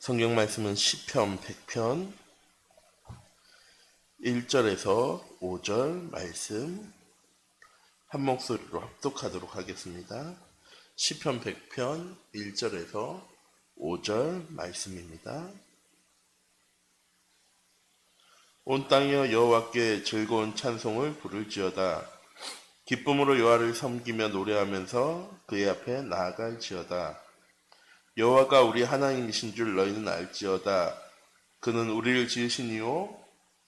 성경 말씀은 시편 100편 1절에서 5절 말씀 한 목소리로 합독하도록 하겠습니다. 시편 100편 1절에서 5절 말씀입니다. 온 땅이여 여호와께 즐거운 찬송을 부를지어다. 기쁨으로 여호와를 섬기며 노래하면서 그의 앞에 나아갈지어다. 여호와가 우리 하나님이신 줄 너희는 알지어다. 그는 우리를 지으시니요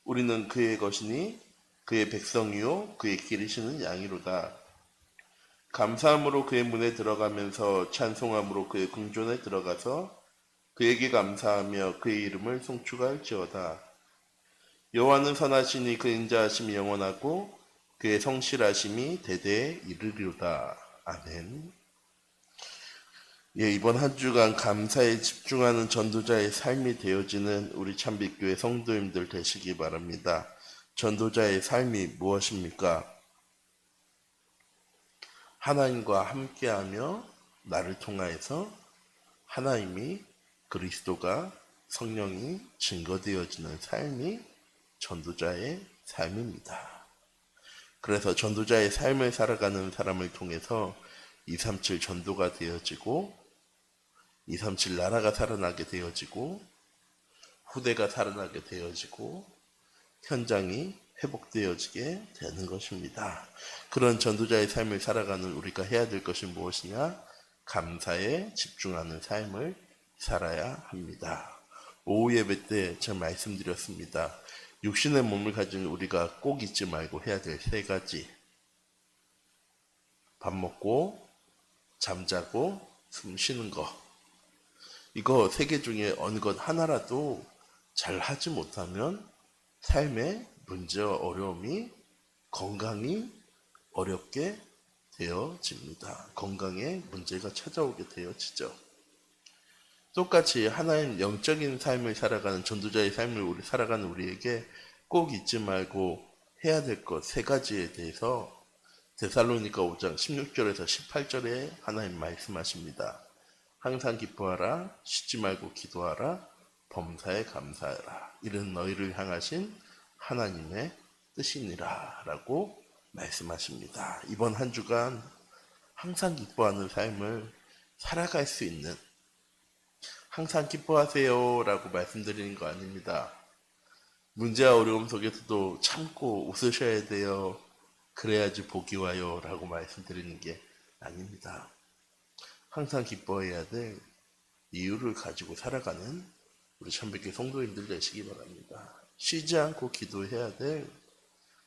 우리는 그의 것이니 그의 백성이요 그의 기르시는 양이로다. 감사함으로 그의 문에 들어가면서 찬송함으로 그의 궁전에 들어가서 그에게 감사하며 그의 이름을 송축할지어다. 여호와는 선하시니 그 인자하심이 영원하고 그의 성실하심이 대대에 이르리로다. 아멘. 이번 한 주간 감사에 집중하는 전도자의 삶이 되어지는 우리 참빛교회 성도님들 되시기 바랍니다. 전도자의 삶이 무엇입니까? 하나님과 함께하며 나를 통하여서 하나님이 그리스도가 성령이 증거되어지는 삶이 전도자의 삶입니다. 그래서 전도자의 삶을 살아가는 사람을 통해서 237 전도가 되어지고 237 나라가 살아나게 되어지고 후대가 살아나게 되어지고 현장이 회복되어지게 되는 것입니다. 그런 전도자의 삶을 살아가는 우리가 해야 될 것이 무엇이냐? 감사에 집중하는 삶을 살아야 합니다. 오후 예배 때 제가 말씀드렸습니다. 육신의 몸을 가진 우리가 꼭 잊지 말고 해야 될 세 가지. 밥 먹고 잠자고 숨 쉬는 거. 이거 세 개 중에 어느 것 하나라도 잘 하지 못하면 삶에 문제와 어려움이 건강이 어렵게 되어집니다. 건강에 문제가 찾아오게 되어지죠. 똑같이 하나님 영적인 삶을 살아가는 전도자의 삶을 살아가는 우리에게 꼭 잊지 말고 해야 될 것 세 가지에 대해서 데살로니가 5장 16절에서 18절에 하나님 말씀하십니다. 항상 기뻐하라, 쉬지 말고 기도하라, 범사에 감사하라. 이는 너희를 향하신 하나님의 뜻이니라 라고 말씀하십니다. 이번 한 주간 항상 기뻐하는 삶을 살아갈 수 있는, 항상 기뻐하세요 라고 말씀드리는 거 아닙니다. 문제와 어려움 속에서도 참고 웃으셔야 돼요. 그래야지 복이 와요 라고 말씀드리는 게 아닙니다. 항상 기뻐해야 될 이유를 가지고 살아가는 우리 참빛교회 성도님들 되시기 바랍니다. 쉬지 않고 기도해야 될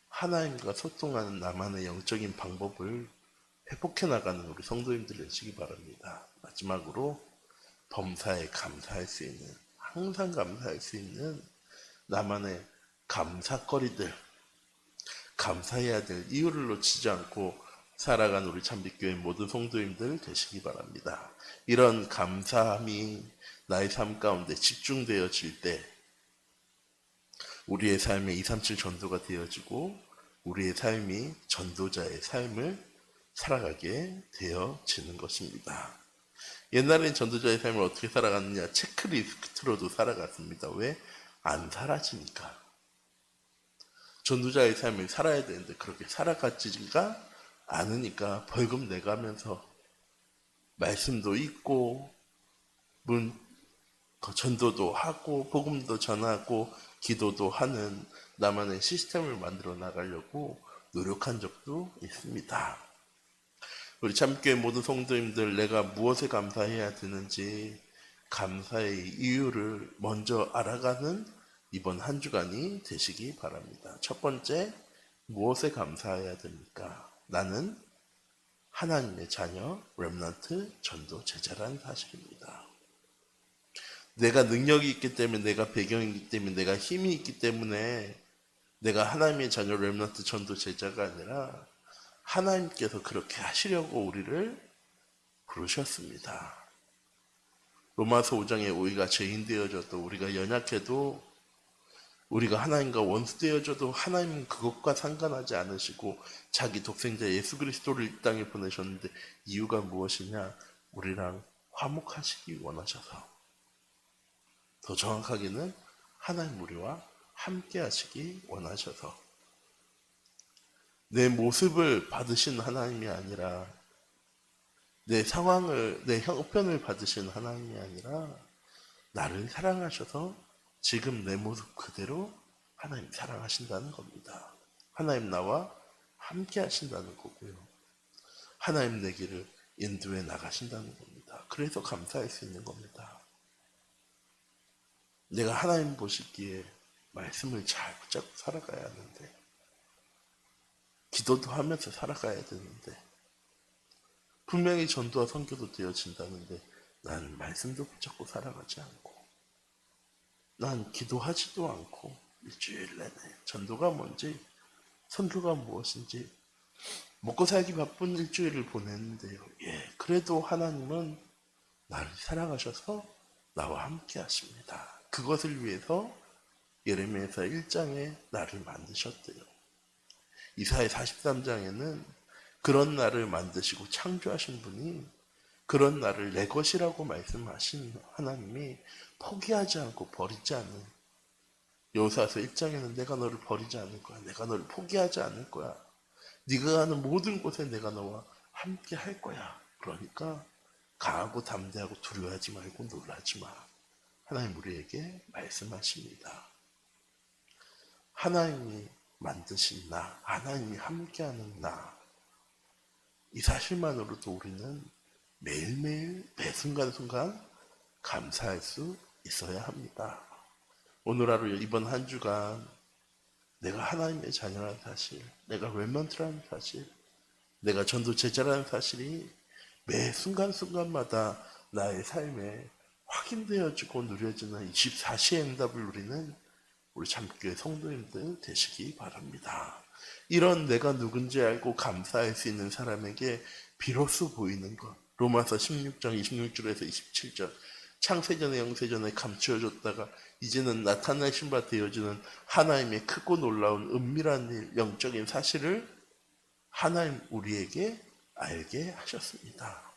하나님과 소통하는 나만의 영적인 방법을 회복해 나가는 우리 성도님들 되시기 바랍니다. 마지막으로 범사에 감사할 수 있는, 항상 감사할 수 있는 나만의 감사거리들, 감사해야 될 이유를 놓치지 않고 살아간 우리 참빛교회 모든 성도님들 되시기 바랍니다. 이런 감사함이 나의 삶 가운데 집중되어질 때 우리의 삶에 237 전도가 되어지고 우리의 삶이 전도자의 삶을 살아가게 되어지는 것입니다. 옛날엔 전도자의 삶을 어떻게 살아갔느냐? 체크리스트로도 살아갔습니다. 왜? 안 사라지니까. 전도자의 삶을 살아야 되는데 그렇게 살아가지가 않으니까 벌금 내가면서 말씀도 읽고 전도도 하고 복음도 전하고 기도도 하는 나만의 시스템을 만들어 나가려고 노력한 적도 있습니다. 우리 참교회 모든 성도님들, 내가 무엇에 감사해야 되는지 감사의 이유를 먼저 알아가는 이번 한 주간이 되시기 바랍니다. 첫 번째, 무엇에 감사해야 됩니까? 나는 하나님의 자녀, 렘넌트 전도 제자라는 사실입니다. 내가 능력이 있기 때문에, 내가 배경이 있기 때문에, 내가 힘이 있기 때문에 내가 하나님의 자녀, 렘넌트 전도 제자가 아니라 하나님께서 그렇게 하시려고 우리를 부르셨습니다. 로마서 5장에 우리가 죄인 되어져도, 우리가 연약해도, 우리가 하나님과 원수 되어져도 하나님은 그것과 상관하지 않으시고 자기 독생자 예수 그리스도를 이 땅에 보내셨는데 이유가 무엇이냐? 우리랑 화목하시기 원하셔서. 더 정확하게는 하나님 우리와 함께 하시기 원하셔서 내 모습을 받으신 하나님이 아니라 내 상황을, 내 형편을 받으신 하나님이 아니라 나를 사랑하셔서 지금 내 모습 그대로 하나님 사랑하신다는 겁니다. 하나님 나와 함께 하신다는 거고요. 하나님 내 길을 인도해 나가신다는 겁니다. 그래서 감사할 수 있는 겁니다. 내가 하나님 보시기에 말씀을 잘 붙잡고 살아가야 하는데, 기도도 하면서 살아가야 되는데, 분명히 전도와 선교도 되어진다는데 나는 말씀도 붙잡고 살아가지 않고, 난 기도하지도 않고 일주일 내내 전도가 뭔지 선교가 무엇인지 먹고 살기 바쁜 일주일을 보냈는데요. 예, 그래도 하나님은 나를 사랑하셔서 나와 함께 하십니다. 그것을 위해서 예레미야서 1장에 나를 만드셨대요. 이사야 43장에는 그런 나를 만드시고 창조하신 분이 그런 나를 내 것이라고 말씀하신 하나님이 포기하지 않고 버리지 않는, 여호수아서 1장에는 내가 너를 버리지 않을 거야. 내가 너를 포기하지 않을 거야. 네가 가는 모든 곳에 내가 너와 함께 할 거야. 그러니까 강하고 담대하고 두려워하지 말고 놀라지 마. 하나님 우리에게 말씀하십니다. 하나님이 만드신 나, 하나님이 함께하는 나, 이 사실만으로도 우리는 매일매일 매 순간순간 감사할 수 있어야 합니다. 오늘 하루 이번 한 주간 내가 하나님의 자녀라는 사실, 내가 렘넌트라는 사실, 내가 전도 제자라는 사실이 매 순간순간마다 나의 삶에 확인되어지고 누려지는 24시의 응답을 누리는 우리 참교회 성도님들 되시기 바랍니다. 이런 내가 누군지 알고 감사할 수 있는 사람에게 비로소 보이는 것. 로마서 16장 26절에서 27절. 창세전에 영세전에 감추어졌다가 이제는 나타나신 바 되어지는 하나님의 크고 놀라운 은밀한 일, 영적인 사실을 하나님 우리에게 알게 하셨습니다.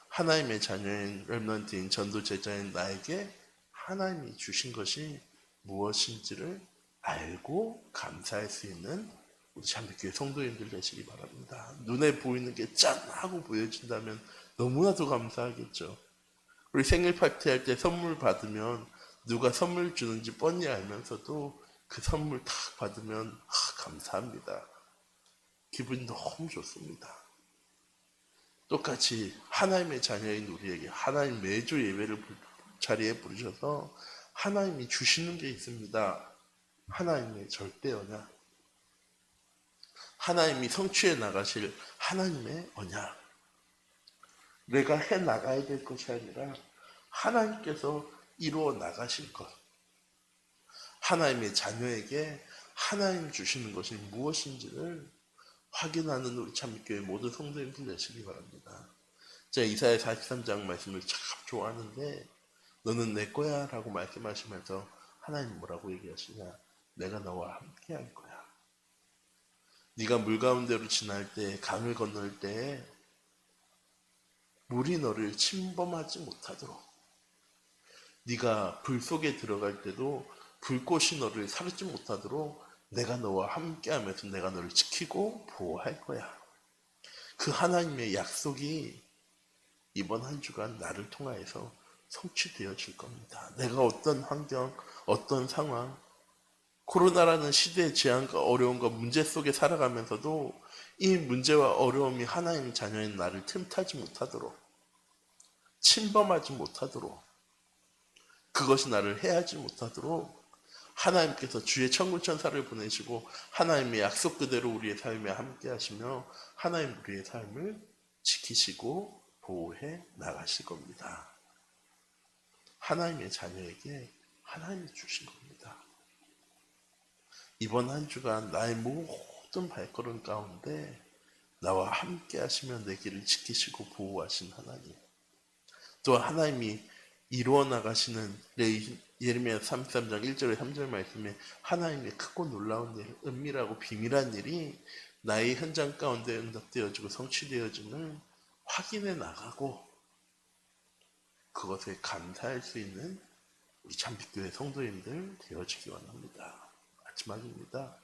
하나님의 자녀인 렘넌트인 전도 제자인 나에게 하나님이 주신 것이 무엇인지를 알고 감사할 수 있는 우리 참교회 성도님들 되시기 바랍니다. 눈에 보이는 게 짠 하고 보여진다면 너무나도 감사하겠죠. 우리 생일 파티 할 때 선물 받으면 누가 선물 주는지 뻔히 알면서도 그 선물 탁 받으면 감사합니다. 기분이 너무 좋습니다. 똑같이 하나님의 자녀인 우리에게 하나님 매주 예배를 자리에 부르셔서 하나님이 주시는 게 있습니다. 하나님의 절대 언약, 하나님이 성취해 나가실 하나님의 언약. 내가 해 나가야 될 것이 아니라 하나님께서 이루어 나가실 것. 하나님의 자녀에게 하나님 주시는 것이 무엇인지를 확인하는 우리 참교회 모든 성도님들 되시기 바랍니다. 제가 이사야 43장 말씀을 참 좋아하는데, 너는 내 거야 라고 말씀하시면서 하나님 뭐라고 얘기하시냐? 내가 너와 함께 할 거야. 네가 물 가운데로 지날 때, 강을 건널 때 물이 너를 침범하지 못하도록, 네가 불 속에 들어갈 때도 불꽃이 너를 사르지 못하도록 내가 너와 함께하면서 내가 너를 지키고 보호할 거야. 그 하나님의 약속이 이번 한 주간 나를 통하여서 성취되어질 겁니다. 내가 어떤 환경, 어떤 상황, 코로나라는 시대의 재앙과 어려움과 문제 속에 살아가면서도 이 문제와 어려움이 하나님 자녀인 나를 틈타지 못하도록, 침범하지 못하도록, 그것이 나를 해하지 못하도록 하나님께서 주의 천군천사를 보내시고 하나님의 약속 그대로 우리의 삶에 함께 하시며 하나님 우리의 삶을 지키시고 보호해 나가실 겁니다. 하나님의 자녀에게 하나님이 주신 겁니다. 이번 한 주간 나의 모든 발걸음 가운데 나와 함께 하시며 내 길을 지키시고 보호하신 하나님, 또 하나님이 이루어 나가시는 예레미야 33장 1절에 3절 말씀에 하나님의 크고 놀라운 일, 은밀하고 비밀한 일이 나의 현장 가운데 응답되어지고 성취되어지는 확인해 나가고 그것에 감사할 수 있는 우리 참빛교회 성도님들 되어지기 원합니다. 마지막입니다.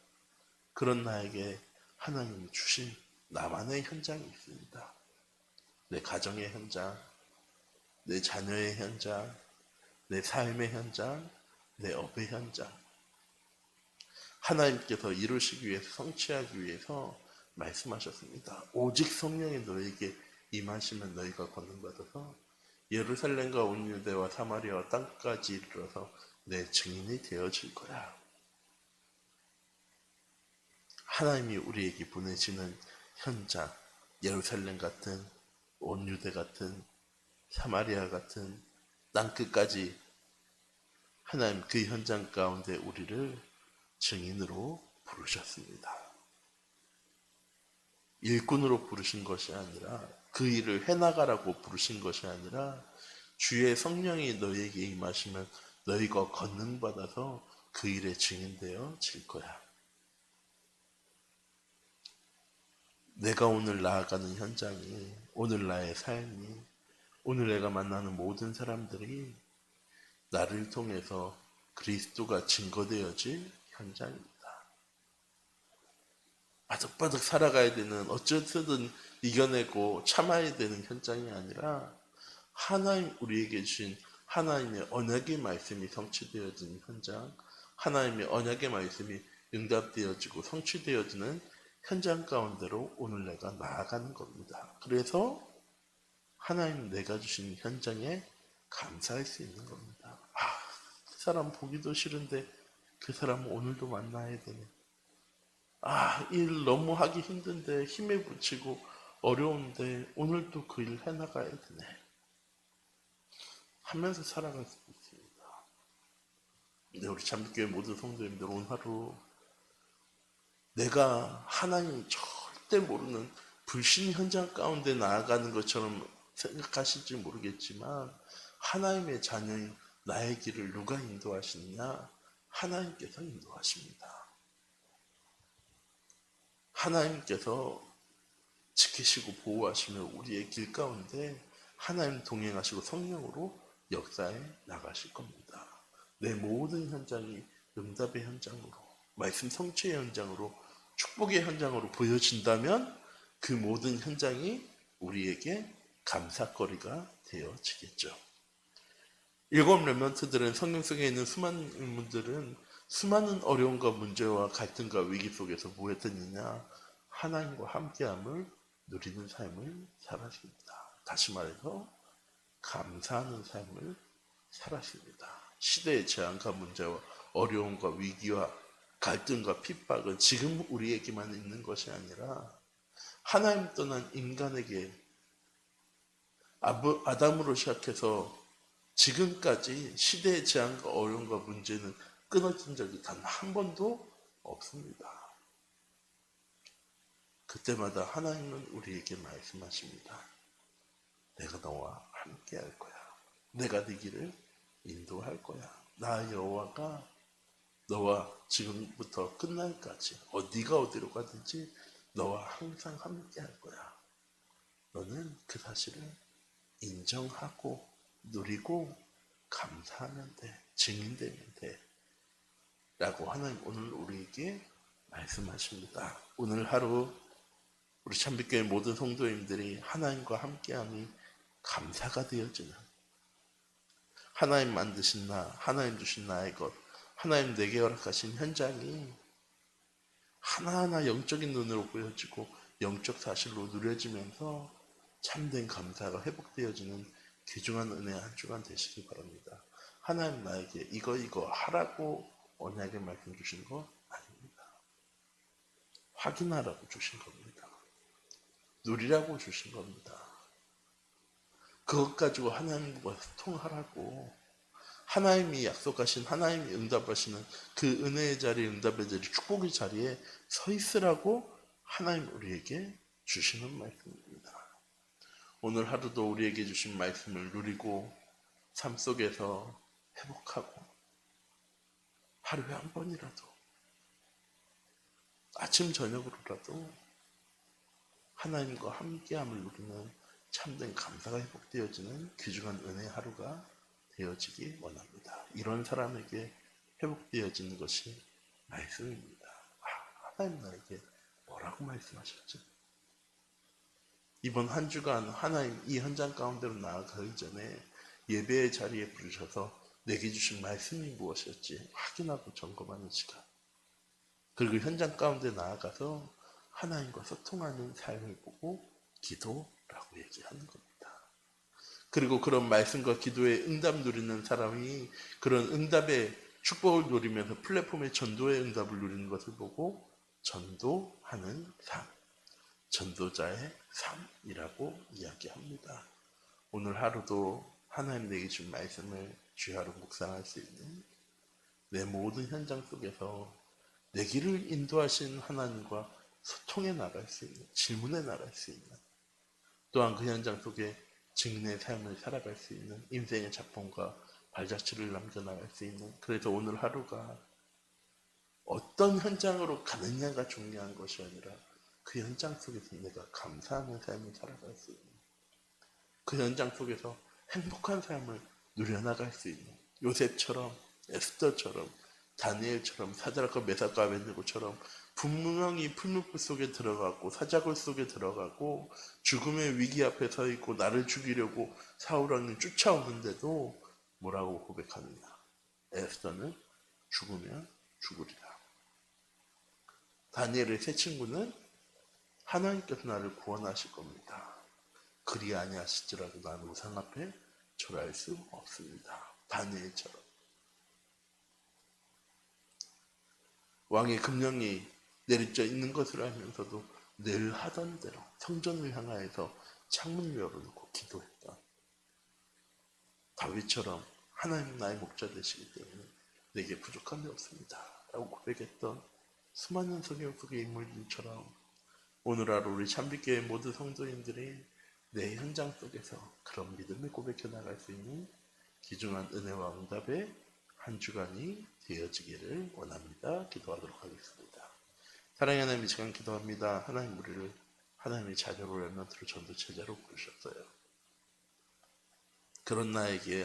그런 나에게 하나님이 주신 나만의 현장이 있습니다. 내 가정의 현장, 내 자녀의 현장, 내 삶의 현장, 내 업의 현장. 하나님께서 이루시기 위해서, 성취하기 위해서 말씀하셨습니다. 오직 성령이 너에게 임하시면 너희가 권능받아서 예루살렘과 온 유대와 사마리아와 땅까지 이르러서 내 증인이 되어질 거야. 하나님이 우리에게 보내시는 현장, 예루살렘 같은, 온 유대 같은, 사마리아 같은 땅끝까지 하나님 그 현장 가운데 우리를 증인으로 부르셨습니다. 일꾼으로 부르신 것이 아니라, 그 일을 해나가라고 부르신 것이 아니라, 주의 성령이 너희에게 임하시면 너희가 권능받아서 그 일에 증인되어 질 거야. 내가 오늘 나아가는 현장이, 오늘 나의 삶이, 오늘 내가 만나는 모든 사람들이 나를 통해서 그리스도가 증거되어질 현장입니다. 바득바득 살아가야 되는, 어쨌든 이겨내고 참아야 되는 현장이 아니라 하나님 우리에게 주신 하나님의 언약의 말씀이 성취되어지는 현장, 하나님의 언약의 말씀이 응답되어지고 성취되어지는 현장 가운데로 오늘 내가 나아가는 겁니다. 그래서 하나님 내가 주신 현장에 감사할 수 있는 겁니다. 그 사람 보기도 싫은데 그 사람 오늘도 만나야 되네. 일 너무 하기 힘든데 힘에 부치고 어려운데 오늘도 그 일 해나가야 되네. 하면서 살아갈 수 있습니다. 근데 우리 참교회 모든 성도님들 오늘 하루 내가 하나님 절대 모르는 불신 현장 가운데 나아가는 것처럼 생각하실지 모르겠지만 하나님의 자녀인 나의 길을 누가 인도하시느냐? 하나님께서 인도하십니다. 하나님께서 지키시고 보호하시며 우리의 길 가운데 하나님 동행하시고 성령으로 역사에 나가실 겁니다. 내 모든 현장이 응답의 현장으로, 말씀 성취의 현장으로, 축복의 현장으로 보여진다면 그 모든 현장이 우리에게 감사거리가 되어지겠죠. 일곱 렘넌트들은, 성경 속에 있는 수많은 인물들은 수많은 어려움과 문제와 갈등과 위기 속에서 뭐 했느냐? 하나님과 함께함을 누리는 삶을 살았습니다. 다시 말해서 감사하는 삶을 살았습니다. 시대의 재앙과 문제와 어려움과 위기와 갈등과 핍박은 지금 우리에게만 있는 것이 아니라 하나님 떠난 인간에게 아담으로 시작해서 지금까지 시대의 재앙과 어려움과 문제는 끊어진 적이 단 한 번도 없습니다. 그때마다 하나님은 우리에게 말씀하십니다. 내가 너와 함께 할 거야. 내가 네 길을 인도할 거야. 나 여호와가 너와 지금부터 끝날까지 네가 어디로 가든지 너와 항상 함께 할 거야. 너는 그 사실을 인정하고 누리고 감사하면 돼. 증인되면 돼. 라고 하나님 오늘 우리에게 말씀하십니다. 오늘 하루 우리 참빛교회 모든 성도님들이 하나님과 함께함이 감사가 되어지는, 하나님 만드신 나, 하나님 주신 나의 것, 하나님 내게 허락하신 현장이 하나하나 영적인 눈으로 보여지고 영적 사실로 누려지면서 참된 감사가 회복되어지는 귀중한 은혜의 한 주간 되시기 바랍니다. 하나님 나에게 이거 하라고 언약의 말씀 주신 거 아닙니다. 확인하라고 주신 겁니다. 누리라고 주신 겁니다. 그것 가지고 하나님과 소통하라고, 하나님이 약속하신, 하나님이 응답하시는 그 은혜의 자리, 응답의 자리, 축복의 자리에 서 있으라고 하나님 우리에게 주시는 말씀입니다. 오늘 하루도 우리에게 주신 말씀을 누리고 삶 속에서 회복하고 하루에 한 번이라도 아침 저녁으로라도 하나님과 함께함을 누리는 참된 감사가 회복되어지는 귀중한 은혜의 하루가 되어지기 원합니다. 이런 사람에게 회복되어지는 것이 말씀입니다. 하나님 나에게 뭐라고 말씀하셨죠? 이번 한 주간 하나님 이 현장 가운데로 나아가기 전에 예배의 자리에 부르셔서 내게 주신 말씀이 무엇이었지 확인하고 점검하는 시간. 그리고 현장 가운데 나아가서 하나님과 소통하는 삶을 보고 기도라고 얘기하는 겁니다. 그리고 그런 말씀과 기도의 응답 누리는 사람이 그런 응답의 축복을 누리면서 플랫폼의 전도의 응답을 누리는 것을 보고 전도하는 삶, 전도자의 삶이라고 이야기합니다. 오늘 하루도 하나님 내게 준 말씀을 주야로 묵상할 수 있는 내 모든 현장 속에서 내 길을 인도하신 하나님과 소통해 나갈 수 있는, 질문해 나갈 수 있는, 또한 그 현장 속에 증인의 삶을 살아갈 수 있는 인생의 작품과 발자취를 남겨나갈 수 있는, 그래서 오늘 하루가 어떤 현장으로 가느냐가 중요한 것이 아니라 그 현장 속에서 내가 감사하는 삶을 살아갈 수 있는, 그 현장 속에서 행복한 삶을 누려나갈 수 있는, 요셉처럼 에스더처럼 다니엘처럼 사드락과 메삭과 아벤느고처럼 분명히 풀무불 속에 들어가고 사자굴 속에 들어가고 죽음의 위기 앞에 서 있고 나를 죽이려고 사울왕이 쫓아오는데도 뭐라고 고백하느냐? 에스더는 죽으면 죽으리라. 다니엘의 세 친구는 하나님께서 나를 구원하실 겁니다. 그리 아니하실지라도 나는 우상 앞에 절할 수 없습니다. 다니엘처럼. 왕의 금령이 내리져 있는 것을 알면서도 늘 하던 대로 성전을 향하여서 창문을 열어놓고 기도했던 다윗처럼 하나님 나의 목자 되시기 때문에 내게 부족한 데 없습니다 라고 고백했던 수많은 성경 속의 인물들처럼 오늘 하루 우리 참빛교회 모든 성도인들이 내 현장 속에서 그런 믿음을 고백해 나갈 수 있는 귀중한 은혜와 응답의 한 주간이 되어지기를 원합니다. 기도하도록 하겠습니다. 사랑의 하나님, 이 시간 기도합니다. 하나님 우리를 하나님의 자녀로 렘넌트로 전도 제자로 부르셨어요. 그런 나에게